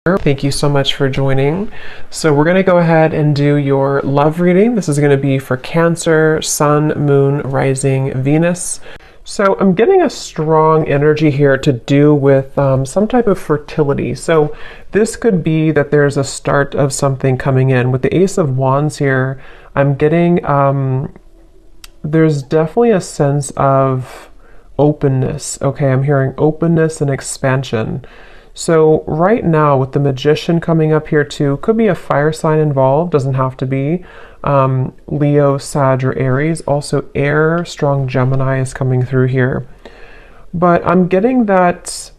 Thank you so much for joining. So we're going to go ahead and do your love reading. This is going to be for Cancer, Sun, Moon, Rising, Venus. So I'm getting a strong energy here to do with some type of fertility. So this could be that there's a start of something coming in. With the Ace of Wands here, I'm getting, there's definitely a sense of openness. Okay, I'm hearing openness and expansion. So right now with the Magician coming up here too, could be a fire sign involved, doesn't have to be. Leo, Sag, or Aries. Also air, strong Gemini is coming through here. But I'm getting that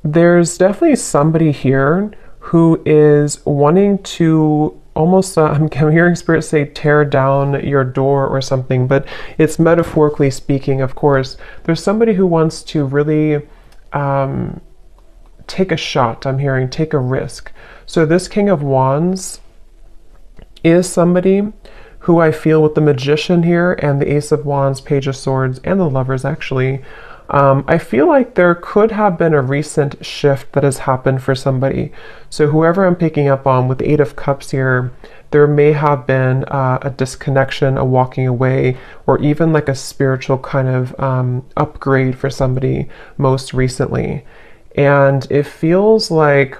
there's definitely somebody here who is wanting to almost, I'm hearing Spirit say tear down your door or something, but it's metaphorically speaking, of course. There's somebody who wants to really take a shot. I'm hearing take a risk. So this King of Wands is somebody who I feel with the Magician here and the Ace of Wands, Page of Swords, and the Lovers actually, I feel like there could have been a recent shift that has happened for somebody. So whoever I'm picking up on with the Eight of Cups here, there may have been a disconnection, a walking away, or even like a spiritual kind of upgrade for somebody most recently. And it feels like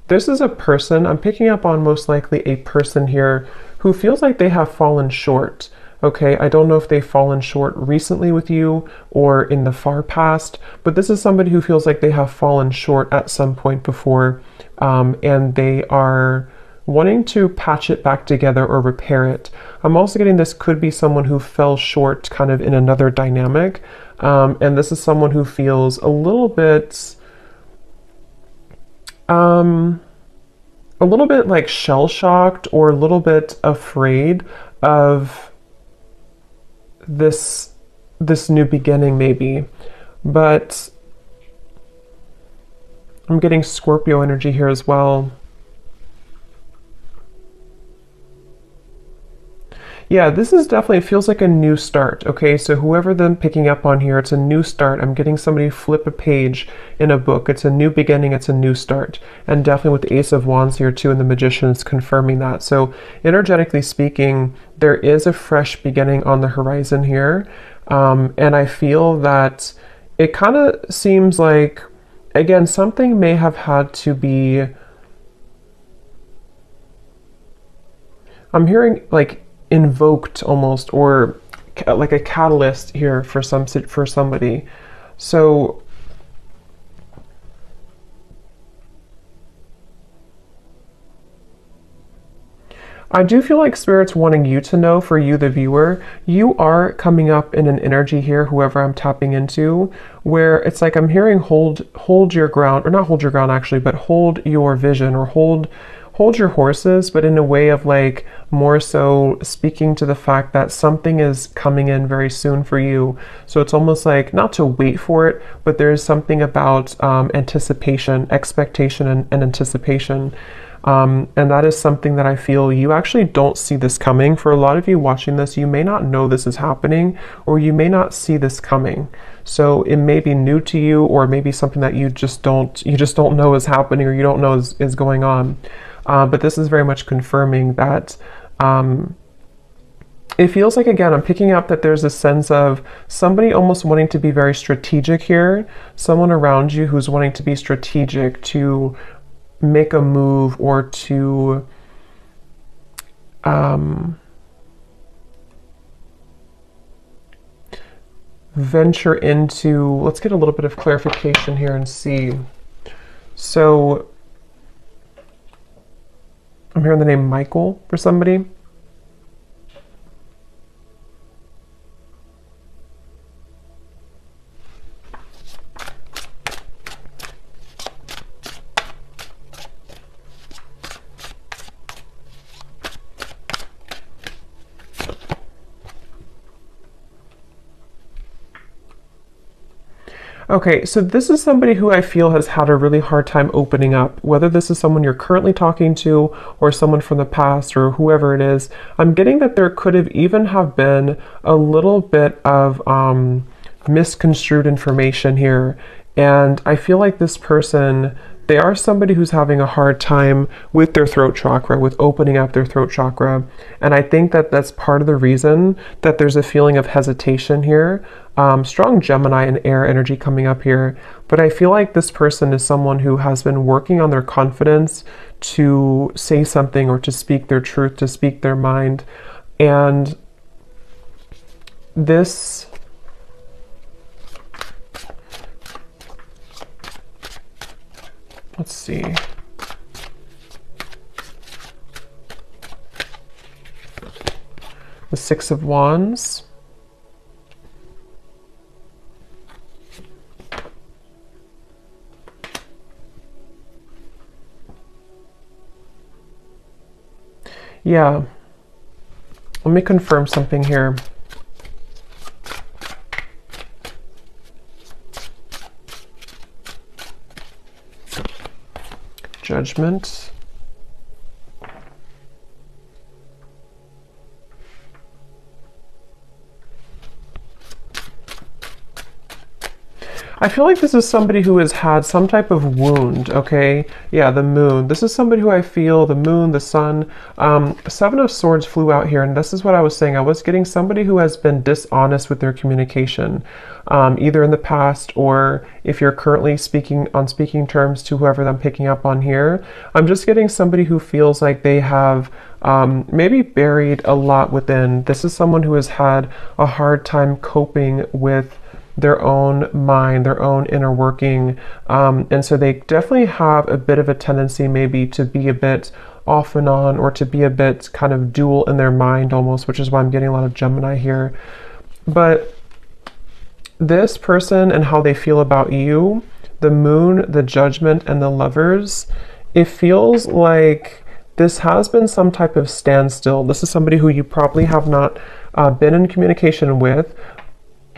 this is a person, I'm picking up on most likely a person here who feels like they have fallen short. Okay, I don't know if they've fallen short recently with you or in the far past, but this is somebody who feels like they have fallen short at some point before, and they are wanting to patch it back together or repair it. I'm also getting this could be someone who fell short kind of in another dynamic, and this is someone who feels a little bit like shell-shocked or a little bit afraid of this new beginning maybe. But I'm getting Scorpio energy here as well. Yeah, this is definitely, it feels like a new start, okay? So whoever I'm picking up on here, it's a new start. I'm getting somebody flip a page in a book. It's a new beginning, it's a new start. And definitely with the Ace of Wands here too, and the Magician is confirming that. So energetically speaking, there is a fresh beginning on the horizon here. And I feel that it kind of seems like, again, something may have had to be, I'm hearing like, invoked almost, or like a catalyst here for somebody. So I do feel like Spirit's wanting you to know, for you the viewer, you are coming up in an energy here, whoever I'm tapping into, where it's like I'm hearing hold your ground, or not hold your ground actually, but hold your vision, or hold your horses, but in a way of like more so speaking to the fact that something is coming in very soon for you. So it's almost like not to wait for it, but there is something about anticipation, expectation, and anticipation. And that is something that I feel you actually don't see this coming. For a lot of you watching this, you may not know this is happening, or you may not see this coming. So it may be new to you, or maybe something that you just don't know is happening, or you don't know is going on. But this is very much confirming that it feels like, again, I'm picking up that there's a sense of somebody almost wanting to be very strategic here, someone around you who's wanting to be strategic, to make a move, or to venture into, let's get a little bit of clarification here and see. So I'm hearing the name Michael for somebody. Okay, so this is somebody who I feel has had a really hard time opening up, whether this is someone you're currently talking to or someone from the past or whoever it is. I'm getting that there could have even have been a little bit of misconstrued information here. And I feel like this person they are somebody who's having a hard time with their throat chakra, with opening up their throat chakra. And I think that that's part of the reason that there's a feeling of hesitation here. Strong Gemini and air energy coming up here. But I feel like this person is someone who has been working on their confidence to say something or to speak their truth, to speak their mind. And this... Let's see. The Six of Wands. Yeah. Let me confirm something here. Judgment. I feel like this is somebody who has had some type of wound, okay? Yeah, the moon. This is somebody who I feel, the moon, the sun. Seven of Swords flew out here, and this is what I was saying. I was getting somebody who has been dishonest with their communication, either in the past or if you're currently speaking on speaking terms to whoever I'm picking up on here. I'm just getting somebody who feels like they have maybe buried a lot within. This is someone who has had a hard time coping with their own mind, their own inner working. And so they definitely have a bit of a tendency maybe to be a bit off and on, or to be a bit kind of dual in their mind almost, which is why I'm getting a lot of Gemini here. But this person and how they feel about you, the moon, the judgment, and the lovers, it feels like this has been some type of standstill. This is somebody who you probably have not been in communication with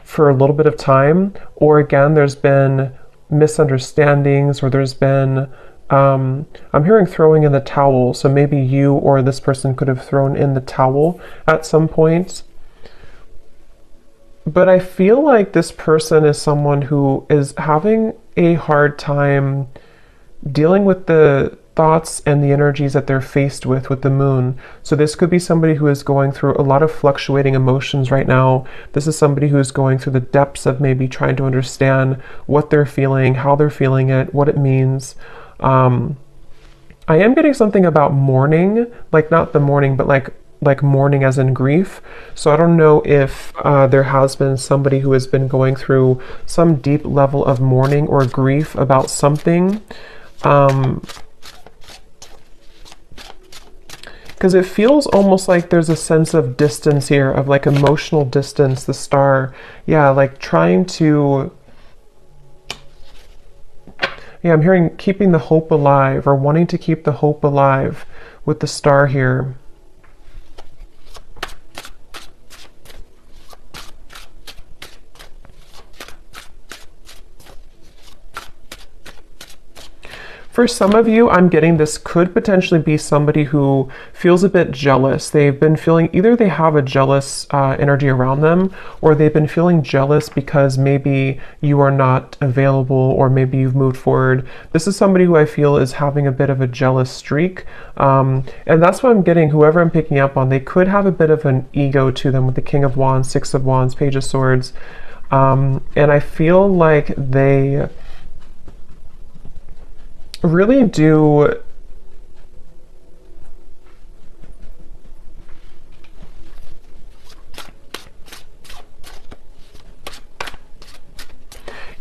for a little bit of time, or again, there's been misunderstandings, or there's been, I'm hearing throwing in the towel. So maybe you or this person could have thrown in the towel at some point. But I feel like this person is someone who is having a hard time dealing with the thoughts and the energies that they're faced with the moon. So this could be somebody who is going through a lot of fluctuating emotions right now. This is somebody who is going through the depths of maybe trying to understand what they're feeling, how they're feeling it, what it means. I am getting something about mourning, like not the mourning, but like mourning as in grief. So I don't know if there has been somebody who has been going through some deep level of mourning or grief about something. Because it feels almost like there's a sense of distance here, of like emotional distance, the star. Yeah, like trying to... Yeah, I'm hearing keeping the hope alive, or wanting to keep the hope alive with the star here. For some of you, I'm getting this could potentially be somebody who feels a bit jealous. They've been feeling, either they have a jealous energy around them, or they've been feeling jealous because maybe you are not available, or maybe you've moved forward. This is somebody who I feel is having a bit of a jealous streak. And that's what I'm getting, whoever I'm picking up on, they could have a bit of an ego to them with the King of Wands, Six of Wands, Page of Swords. And I feel like they really do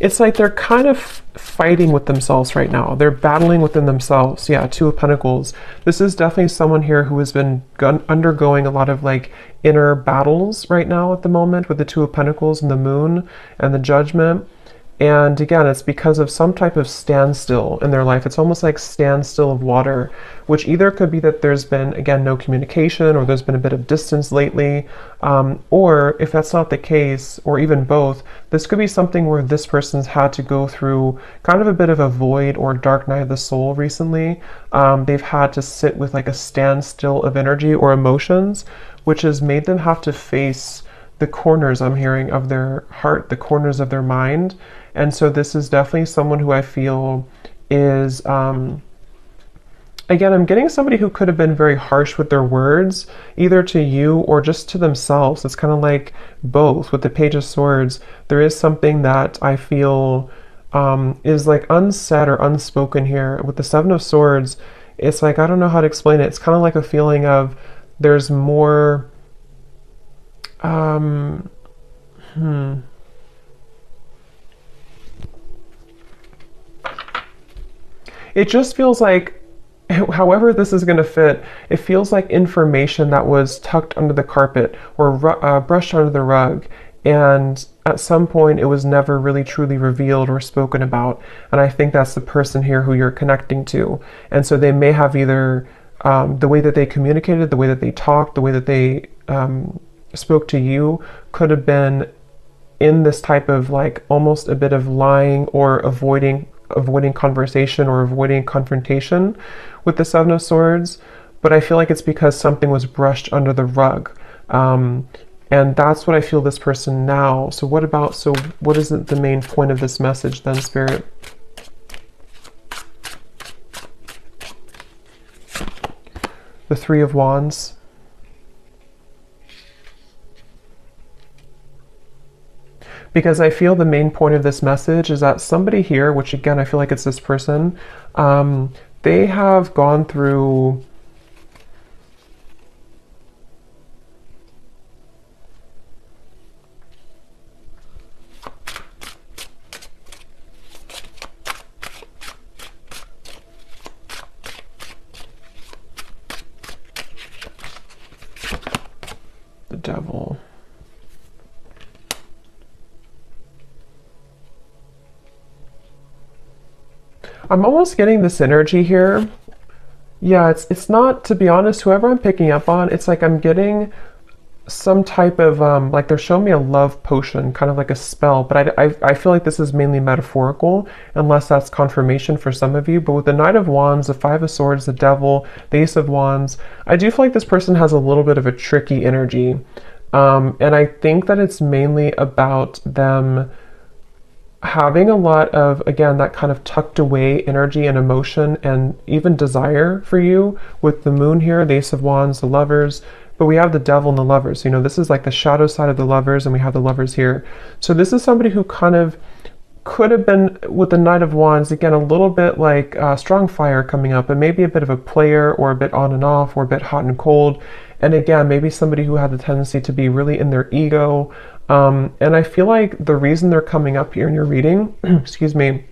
it's like they're kind of fighting with themselves right now. They're battling within themselves. Yeah, Two of Pentacles. This is definitely someone here who has been undergoing a lot of like inner battles right now at the moment with the Two of Pentacles and the Moon and the Judgment. And again, it's because of some type of standstill in their life. It's almost like standstill of water, which either could be that there's been, again, no communication, or there's been a bit of distance lately. Or if that's not the case, or even both, this could be something where this person's had to go through kind of a bit of a void or dark night of the soul recently. They've had to sit with like a standstill of energy or emotions, which has made them have to face the corners, I'm hearing, of their heart, the corners of their mind. And so this is definitely someone who I feel is, again, I'm getting somebody who could have been very harsh with their words, either to you or just to themselves. It's kind of like both. With the Page of Swords, there is something that I feel is like unsaid or unspoken here. With the Seven of Swords, it's like, I don't know how to explain it. It's kind of like a feeling of there's more, it just feels like, however this is going to fit, it feels like information that was tucked under the carpet or brushed under the rug, and at some point it was never really truly revealed or spoken about. And I think that's the person here who you're connecting to. And so they may have either the way that they communicated, the way that they talked, the way that they spoke to you could have been in this type of like almost a bit of lying or avoiding conversation or avoiding confrontation with the Seven of Swords. But I feel like it's because something was brushed under the rug. And that's what I feel this person now. So what is the main point of this message then, Spirit? The Three of Wands. Because I feel the main point of this message is that somebody here, which again, I feel like it's this person, they have gone through the Devil. I'm almost getting this energy here. Yeah, it's not, to be honest, whoever I'm picking up on, it's like I'm getting some type of, like they're showing me a love potion, kind of like a spell, but I feel like this is mainly metaphorical, unless that's confirmation for some of you. But with the Knight of Wands, the Five of Swords, the Devil, the Ace of Wands, I do feel like this person has a little bit of a tricky energy. And I think that it's mainly about them having a lot of, again, that kind of tucked away energy and emotion and even desire for you with the Moon here, the Ace of Wands, the Lovers, but we have the Devil and the Lovers. You know, this is like the shadow side of the Lovers, and we have the Lovers here. So this is somebody who kind of could have been, with the Knight of Wands, again, a little bit like strong fire coming up, and maybe a bit of a player, or a bit on and off, or a bit hot and cold. And again, maybe somebody who had the tendency to be really in their ego. And I feel like the reason they're coming up here in your reading, excuse me,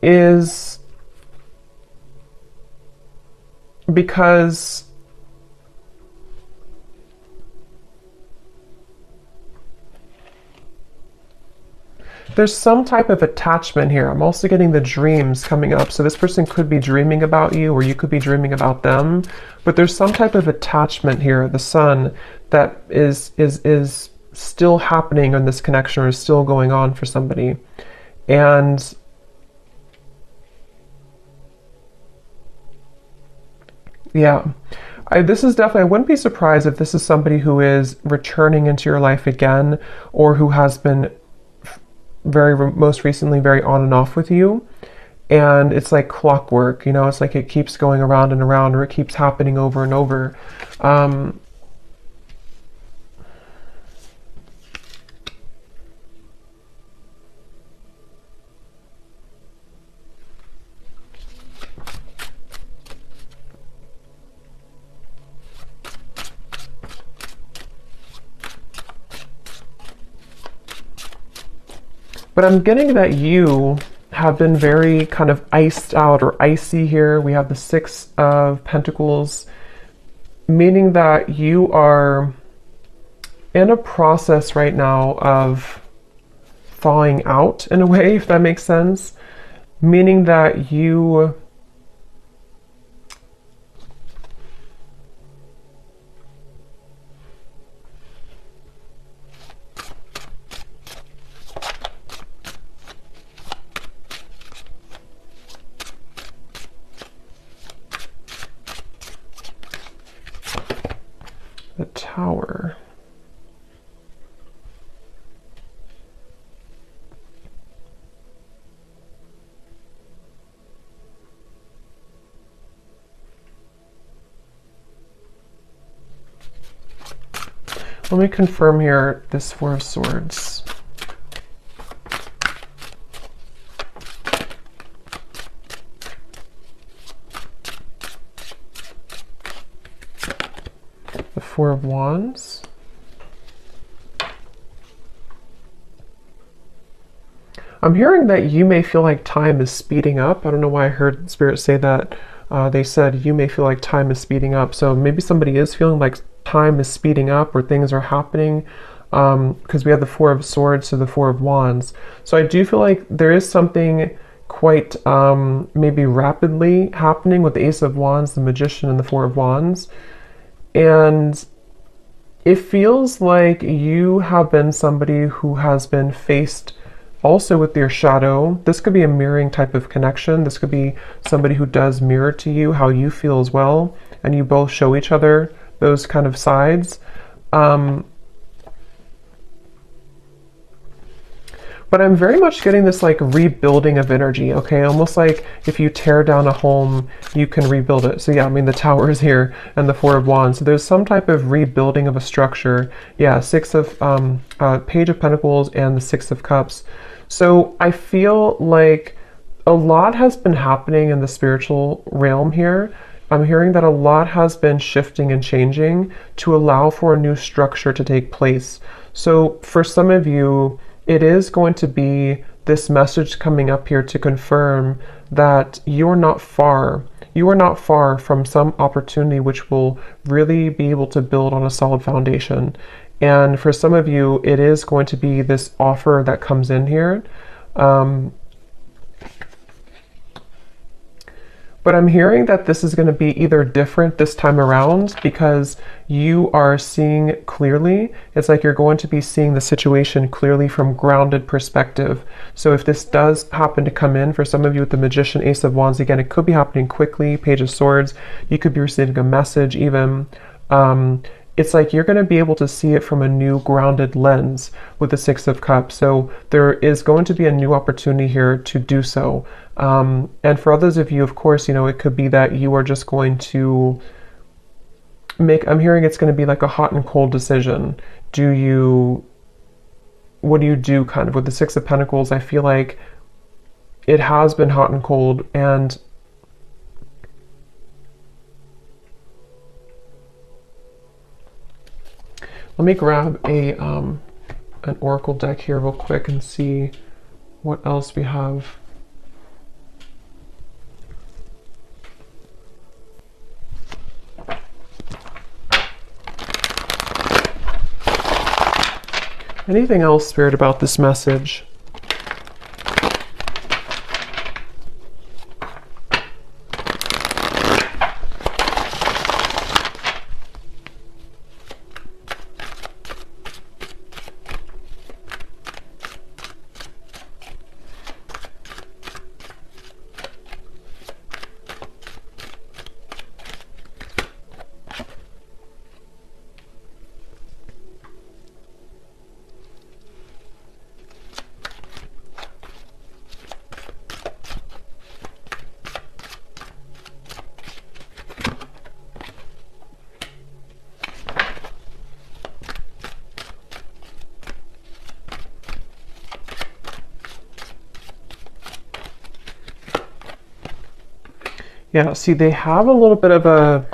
is because there's some type of attachment here. I'm also getting the dreams coming up. So this person could be dreaming about you, or you could be dreaming about them. But there's some type of attachment here, the Sun, that is still happening in this connection, or is still going on for somebody. And yeah, this is definitely, I wouldn't be surprised if this is somebody who is returning into your life again, or who has been most recently very on and off with you. And it's like clockwork, you know, it's like it keeps going around and around, or it keeps happening over and over. But I'm getting that you have been very kind of iced out or icy here. We have the Six of Pentacles, meaning that you are in a process right now of thawing out, in a way, if that makes sense. Meaning that you the Tower. Let me confirm here this Four of Swords. The Four of Wands. I'm hearing that you may feel like time is speeding up. I don't know why I heard Spirit say that. They said you may feel like time is speeding up. So maybe somebody is feeling like time is speeding up or things are happening, because we have the Four of Swords to the Four of Wands. So I do feel like there is something quite maybe rapidly happening with the Ace of Wands, the Magician, and the Four of Wands. And it feels like you have been somebody who has been faced also with your shadow. This could be a mirroring type of connection. This could be somebody who does mirror to you how you feel as well, and you both show each other those kind of sides. But I'm very much getting this like rebuilding of energy, okay? Almost like if you tear down a home, you can rebuild it. So yeah, I mean, the Tower is here and the Four of Wands. So there's some type of rebuilding of a structure. Yeah, Page of Pentacles and the Six of Cups. So I feel like a lot has been happening in the spiritual realm here. I'm hearing that a lot has been shifting and changing to allow for a new structure to take place. So for some of you, it is going to be this message coming up here to confirm that you're not far. You are not far from some opportunity which will really be able to build on a solid foundation. And for some of you, it is going to be this offer that comes in here. But I'm hearing that this is going to be either different this time around because you are seeing clearly. It's like you're going to be seeing the situation clearly from grounded perspective. So if this does happen to come in for some of you with the Magician, Ace of Wands, again, it could be happening quickly, Page of Swords. You could be receiving a message even. It's like you're going to be able to see it from a new grounded lens with the Six of Cups. So there is going to be a new opportunity here to do so. And for others of you, of course, you know, it could be that you are just going to I'm hearing it's going to be like a hot and cold decision. What do you do kind of with the Six of Pentacles? I feel like it has been hot and cold, and let me grab an oracle deck here real quick and see what else we have. Anything else, Spirit, about this message? Yeah, see, they have a little bit of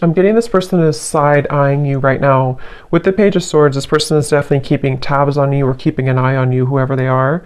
I'm getting this person is side-eyeing you right now. With the Page of Swords, this person is definitely keeping tabs on you or keeping an eye on you, whoever they are.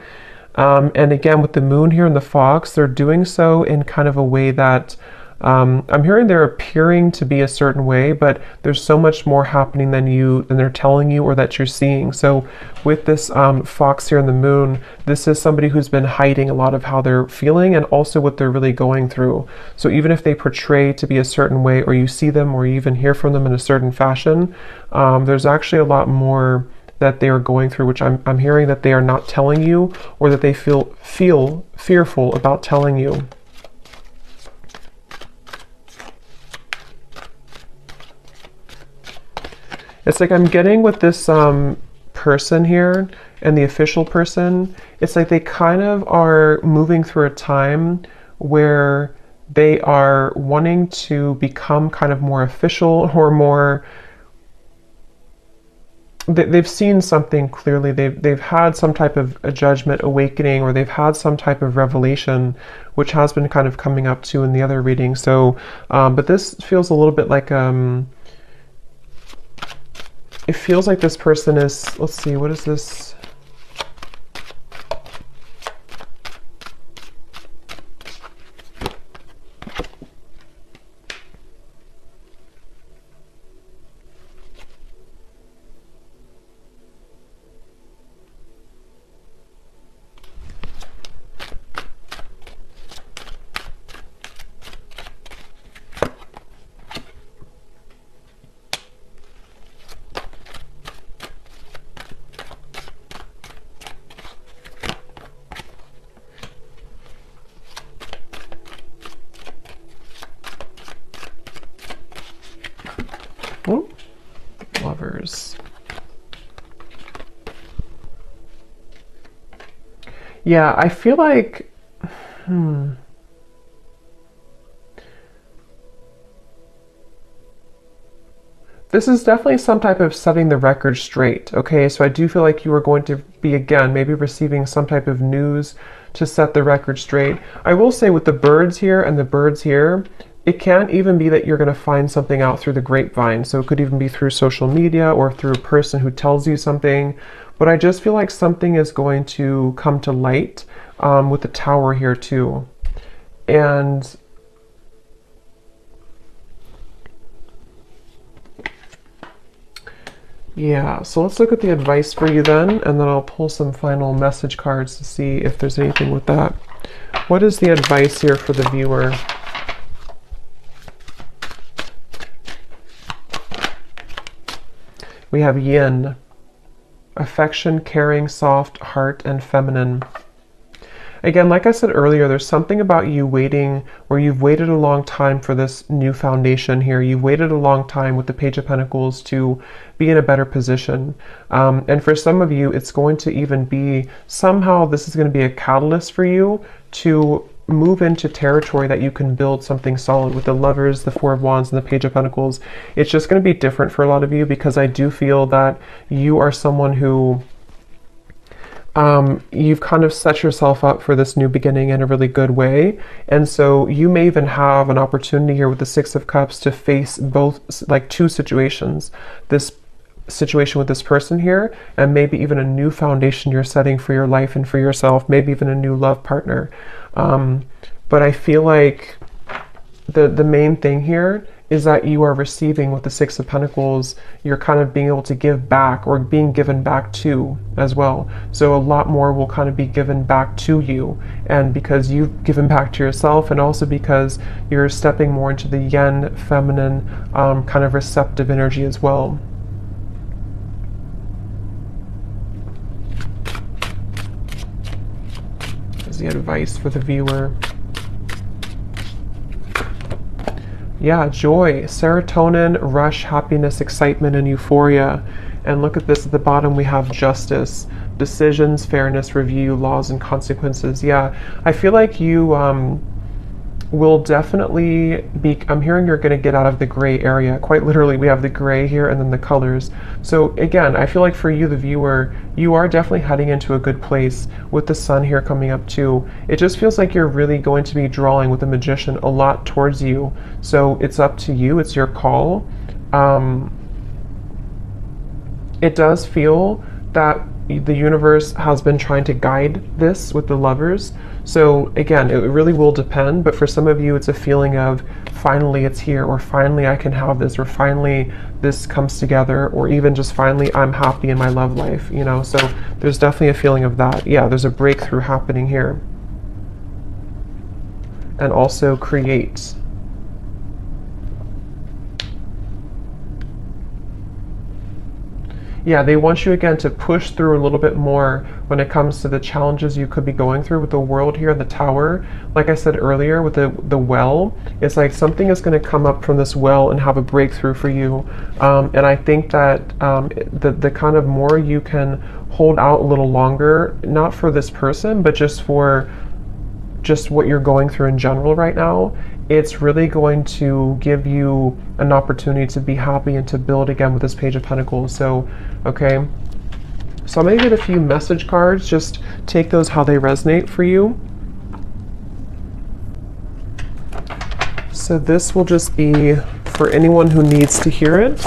And again, with the Moon here and the Fox, they're doing so in kind of a way that I'm hearing they're appearing to be a certain way, but there's so much more happening than they're telling you or that you're seeing. So with this Fox here and the Moon, this is somebody who's been hiding a lot of how they're feeling and also what they're really going through. So even if they portray to be a certain way, or you see them or you even hear from them in a certain fashion, there's actually a lot more that they are going through, which I'm hearing that they are not telling you, or that they feel fearful about telling you. It's like I'm getting with this person here and the official person, it's like they kind of are moving through a time where they are wanting to become kind of more official or more they've seen something clearly. They've had some type of a judgment awakening, or they've had some type of revelation, which has been kind of coming up too in the other reading. So, but this feels a little bit like it feels like this person is. Let's see, what is this? Oh, Lovers. Yeah, I feel like, this is definitely some type of setting the record straight, okay? So I do feel like you are going to be, again, maybe receiving some type of news to set the record straight. I will say with the birds here and the birds here, it can even be that you're going to find something out through the grapevine. So it could even be through social media or through a person who tells you something. But I just feel like something is going to come to light with the Tower here too. And yeah, so let's look at the advice for you then, and then I'll pull some final message cards to see if there's anything with that. What is the advice here for the viewer? We have yin, affection, caring, soft, heart, and feminine. Again, like I said earlier, there's something about you waiting, where you've waited a long time for this new foundation here. You've waited a long time with the Page of Pentacles to be in a better position. And for some of you, it's going to even be, somehow this is going to be a catalyst for you to move into territory that you can build something solid with the Lovers, the Four of Wands, and the Page of Pentacles. It's just going to be different for a lot of you, because I do feel that you are someone who you've kind of set yourself up for this new beginning in a really good way. And so you may even have an opportunity here with the Six of Cups to face both, like two situations. This situation with this person here, and maybe even a new foundation you're setting for your life and for yourself, maybe even a new love partner. But I feel like the main thing here is that you are receiving with the Six of Pentacles. You're kind of being able to give back, or being given back to as well. So a lot more will kind of be given back to you, and because you've given back to yourself, and also because you're stepping more into the yin, feminine, kind of receptive energy as well. Is the advice for the viewer. Yeah, joy, serotonin, rush, happiness, excitement, and euphoria. And look at this at the bottom, we have justice, decisions, fairness, review, laws, and consequences. Yeah, I feel like you will definitely be, I'm hearing you're going to get out of the gray area. Quite literally, we have the gray here and then the colors. So again, I feel like for you, the viewer, you are definitely heading into a good place with the sun here coming up too. It just feels like you're really going to be drawing with the Magician a lot towards you. So it's up to you, it's your call. It does feel that the universe has been trying to guide this with the Lovers. So again, it really will depend, but for some of you, it's a feeling of finally it's here, or finally I can have this, or finally this comes together, or even just finally I'm happy in my love life, you know? So there's definitely a feeling of that. Yeah, there's a breakthrough happening here. And also create. Yeah, they want you again to push through a little bit more when it comes to the challenges you could be going through with the World here, the Tower. Like I said earlier with the well, it's like something is going to come up from this well and have a breakthrough for you. And I think that the kind of more you can hold out a little longer, not for this person, but just for just what you're going through in general right now, it's really going to give you an opportunity to be happy and to build again with this Page of Pentacles. So, okay. So I'm going to get a few message cards. Just take those how they resonate for you. So this will just be for anyone who needs to hear it.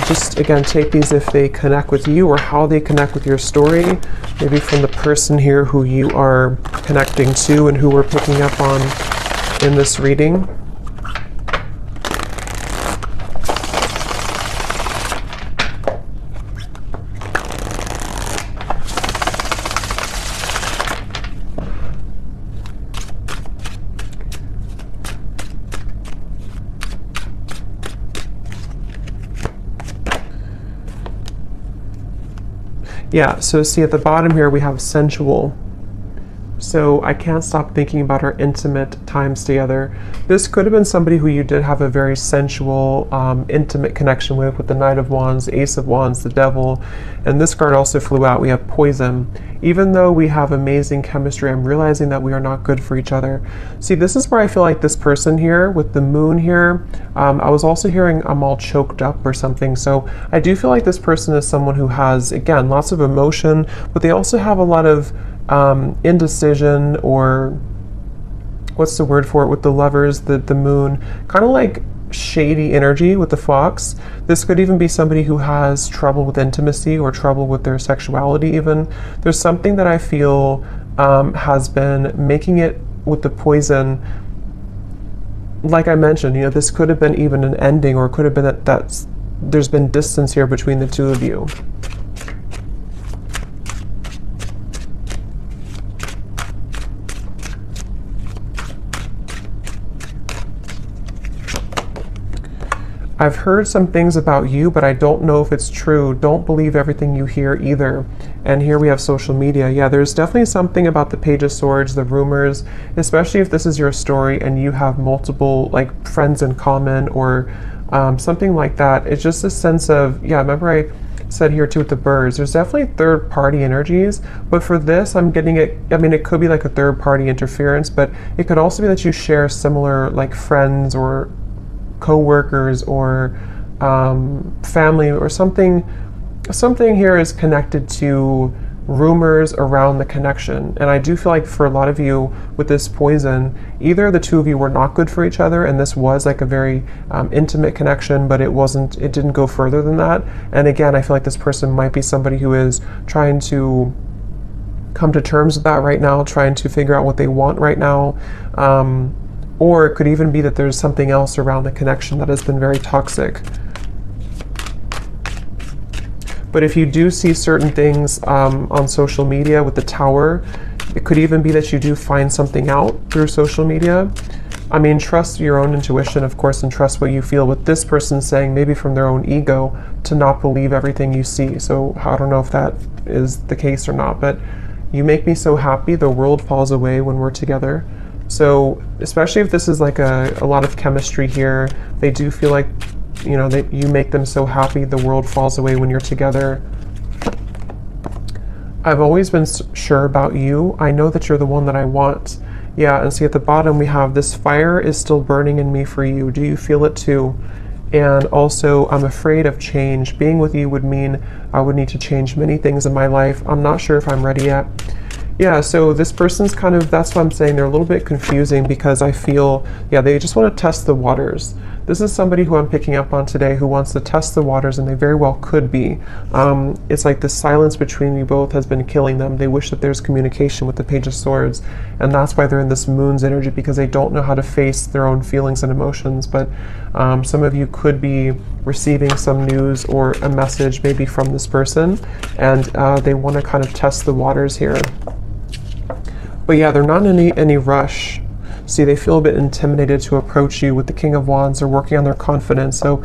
Just again, take these if they connect with you or how they connect with your story. Maybe from the person here who you are connecting to and who we're picking up on in this reading. Yeah, so see at the bottom here we have sensual. So I can't stop thinking about our intimate times together. This could have been somebody who you did have a very sensual, intimate connection with the Knight of Wands, the Ace of Wands, the Devil. And this card also flew out. We have poison. Even though we have amazing chemistry, I'm realizing that we are not good for each other. See, this is where I feel like this person here with the moon here, I was also hearing I'm all choked up or something. So I do feel like this person is someone who has, again, lots of emotion, but they also have a lot of indecision, or what's the word for it with the Lovers, the moon, kind of like shady energy with the Fox. This could even be somebody who has trouble with intimacy or trouble with their sexuality even. There's something that I feel has been making it with the poison. Like I mentioned, you know, this could have been even an ending, or it could have been that there's been distance here between the two of you. I've heard some things about you, but I don't know if it's true. Don't believe everything you hear either. And here we have social media. Yeah, there's definitely something about the Page of Swords, the rumors, especially if this is your story and you have multiple like friends in common or something like that. It's just a sense of, yeah, remember I said here too with the birds, there's definitely third party energies, but for this I'm getting it, I mean, it could be like a third party interference, but it could also be that you share similar like friends or co-workers or family or something here is connected to rumors around the connection. And I do feel like for a lot of you with this poison, either the two of you were not good for each other and this was like a very intimate connection, but it didn't go further than that. And again, I feel like this person might be somebody who is trying to come to terms with that right now, trying to figure out what they want right now. Or it could even be that there's something else around the connection that has been very toxic. But if you do see certain things on social media with the Tower, it could even be that you do find something out through social media. I mean, trust your own intuition, of course, and trust what you feel. With this person saying, maybe from their own ego, to not believe everything you see. So I don't know if that is the case or not, but you make me so happy, the world falls away when we're together. So especially if this is like a lot of chemistry here, they do feel like, you know, that you make them so happy, the world falls away when you're together. I've always been sure about you. I know that you're the one that I want. Yeah, and see at the bottom we have this fire is still burning in me for you. Do you feel it too? And also, I'm afraid of change. Being with you would mean I would need to change many things in my life. I'm not sure if I'm ready yet. Yeah, so this person's kind of, that's what I'm saying, they're a little bit confusing because I feel, yeah, they just want to test the waters. This is somebody who I'm picking up on today who wants to test the waters, and they very well could be. It's like the silence between you both has been killing them. They wish that there's communication with the Page of Swords, and that's why they're in this Moon's energy, because they don't know how to face their own feelings and emotions. But some of you could be receiving some news or a message maybe from this person, and they want to kind of test the waters here. But yeah, they're not in any rush. See, they feel a bit intimidated to approach you with the King of Wands. They're working on their confidence. So